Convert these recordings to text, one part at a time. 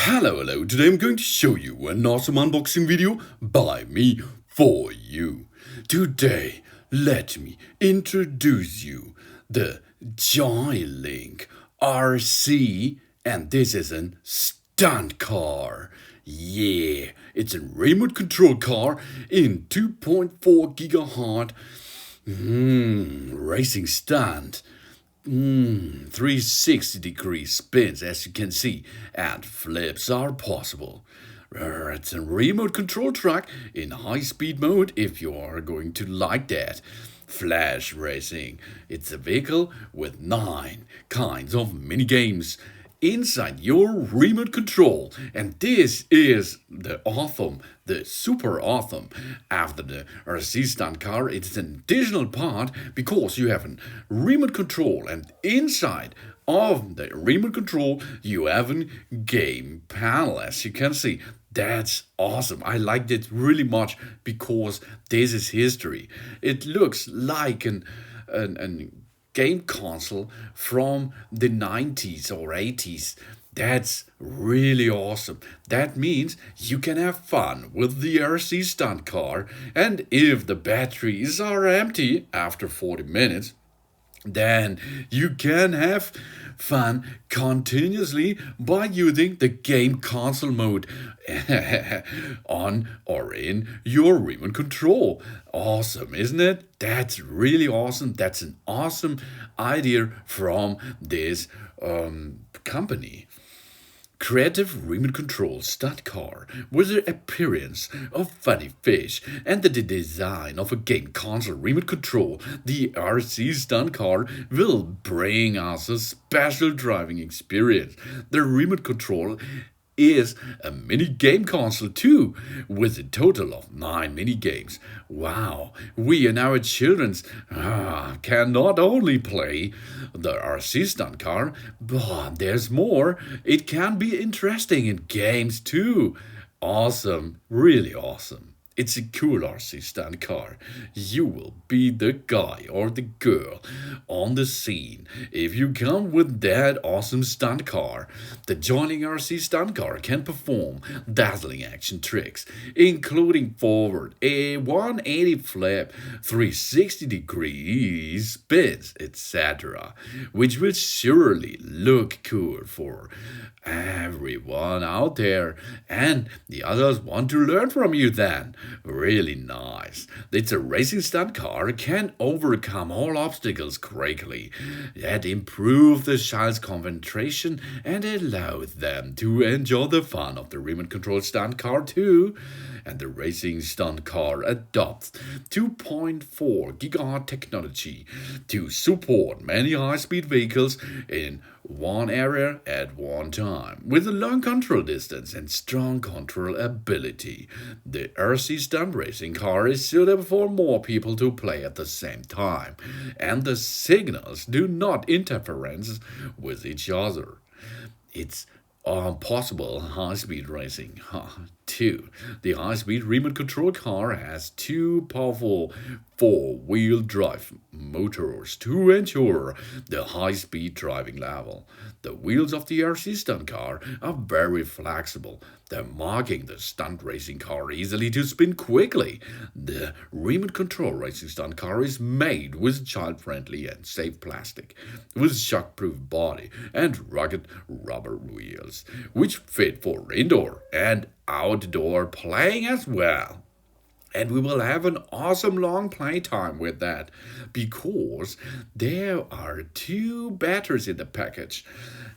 Hello, today I'm going to show you an awesome unboxing video by me for you. Today, let me introduce you the joylink RC, and this is a stunt car. Yeah, it's a remote control car in 2.4 gigahertz racing stunt. 360-degree spins, as you can see, and flips are possible. It's a remote control truck in high-speed mode if you are going to like that. Flash racing. It's a vehicle with 9 kinds of mini games inside your remote control, and this is the super awesome. After the RC Stunt Car, it's an additional part because you have a remote control, and inside of the remote control you have a game panel, as you can see. That's awesome. I liked it really much because this is history. It looks like an game console from the 90s or 80s. That's really awesome. That means you can have fun with the RC Stunt Car, and if the batteries are empty after 40 minutes, then you can have fun continuously by using the game console mode on or in your remote control. Awesome, isn't it? That's really awesome. That's an awesome idea from this company. Creative Remote Control Stunt Car, with the appearance of funny fish and the design of a game console remote control, the RC Stunt Car will bring us a special driving experience. The remote control is a mini game console too, with a total of 9 mini games. Wow, we and our children can not only play the RC Stunt Car, but there's more. It can be interesting in games too. Awesome, really awesome. It's a cool RC Stunt Car. You will be the guy or the girl on the scene if you come with that awesome stunt car. The joining RC Stunt Car can perform dazzling action tricks, including forward, a 180 flip, 360 degrees spins, etc., which will surely look cool for everyone out there, and the others want to learn from you then. Really nice. It's a racing stunt car, can overcome all obstacles quickly, yet improve the child's concentration and allow them to enjoy the fun of the remote control stunt car too. And the Racing Stunt Car adopts 2.4 gigahertz technology to support many high-speed vehicles in one area at one time, with a long control distance and strong control ability. The RC Stunt Racing Car is suitable for more people to play at the same time, and the signals do not interference with each other. It's possible high-speed racing. Two, the high-speed remote control car has 2 powerful 4-wheel drive motors to ensure the high-speed driving level. The wheels of the RC Stunt Car are very flexible, making the stunt racing car easily to spin quickly. The remote control racing stunt car is made with child-friendly and safe plastic, with shock-proof body and rugged rubber wheels, which fit for indoor and outdoor playing as well. And we will have an awesome long playtime with that because there are 2 batteries in the package.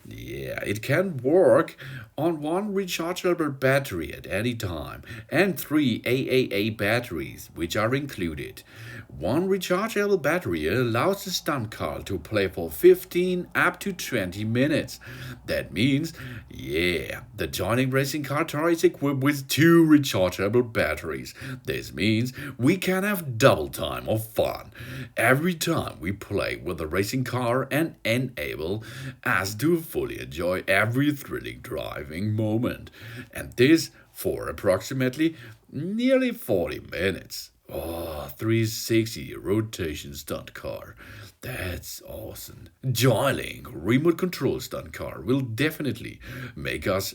Yeah, it can work on 1 rechargeable battery at any time and 3 AAA batteries, which are included. 1 rechargeable battery allows the stunt car to play for 15 up to 20 minutes. That means, yeah, the joining racing car is equipped with 2 rechargeable batteries. This means we can have double time of fun every time we play with the racing car and enable us to fully enjoy every thrilling driving moment. And this for approximately nearly 40 minutes. Oh, 360 rotation stunt car. That's awesome. Joylink Remote Control Stunt Car will definitely make us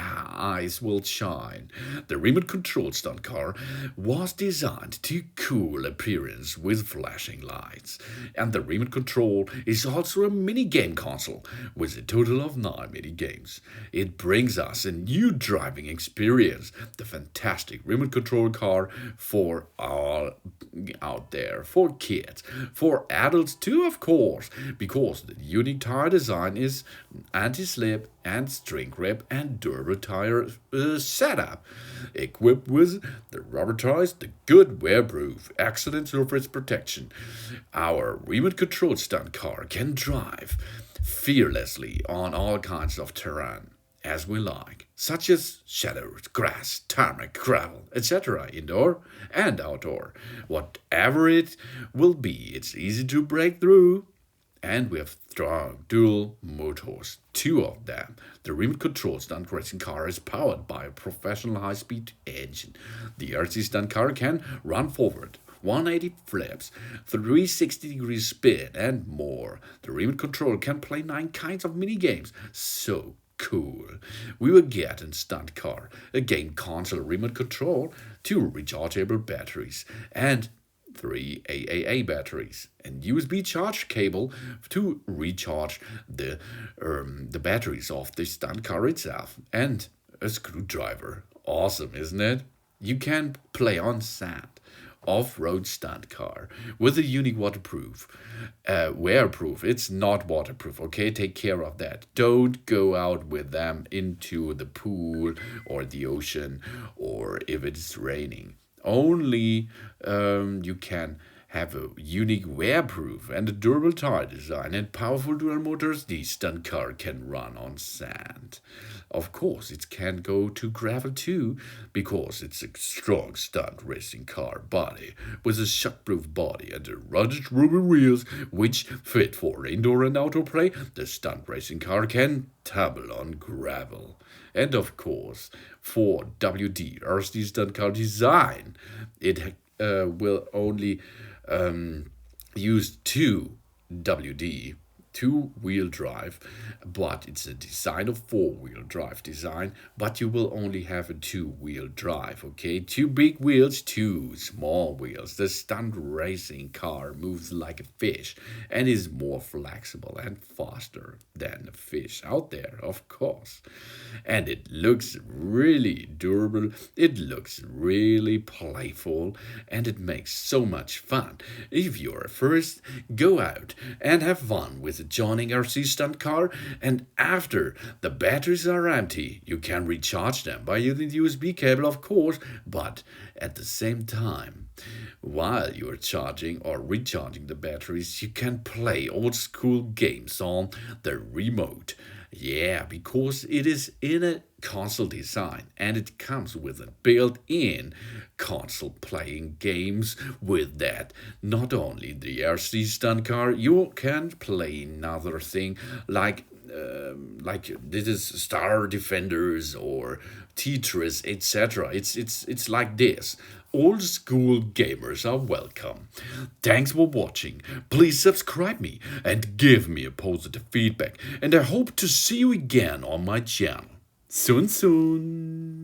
eyes will shine. The Remote Control Stunt Car was designed to cool appearance with flashing lights. And the Remote Control is also a mini game console with a total of 9 mini games. It brings us a new driving experience. The fantastic Remote Control car for all out there, for kids, for adults too, of course, because the unique tire design is anti-slip and string grip and durable tire setup, equipped with the rubber tires, the good wear-proof, excellent surface protection. Our remote control stunt car can drive fearlessly on all kinds of terrain as we like, such as shadows, grass, tarmac, gravel, etc., indoor and outdoor. Whatever it will be, it's easy to break through. And we have strong dual motors, two of them. The remote control stunt racing car is powered by a professional high-speed engine. The RC Stunt Car can run forward, 180 flips, 360-degree spin, and more. The remote control can play 9 kinds of mini games. So cool. We will get in Stunt Car a game console remote control, 2 rechargeable batteries, and 3 AAA batteries, and USB charge cable to recharge the batteries of the stunt car itself, and a screwdriver. Awesome, isn't it? You can play on sand. Off-road stunt car with a unique waterproof, wearproof. It's not waterproof. Okay, take care of that. Don't go out with them into the pool or the ocean, or if it's raining. Only you can have a unique wearproof and a durable tire design and powerful dual motors. The stunt car can run on sand. Of course, it can go to gravel too, because it's a strong stunt racing car body with a shockproof body and a rugged rubber wheels which fit for indoor and outdoor play. The stunt racing car can tumble on gravel. And of course, for WD RC Stunt Car design, it will only use 2 WD, 2-wheel drive, but it's a design of 4-wheel drive design, but you will only have a 2-wheel drive, okay? 2 big wheels, 2 small wheels. The stunt racing car moves like a fish and is more flexible and faster than a fish out there, of course. And it looks really durable, it looks really playful, and it makes so much fun. If you're a first, go out and have fun with joining RC Stunt Car, and after the batteries are empty, you can recharge them by using the USB cable, of course, but at the same time, while you're charging or recharging the batteries, you can play old school games on the remote. Yeah, because it is in a console design and it comes with a built-in console playing games with that. Not only the RC Stunt Car, you can play another thing like this is Star Defenders or Tetris, etc. It's like this. Old school gamers are welcome. Thanks for watching. Please subscribe me and give me a positive feedback. And I hope to see you again on my channel. Soon.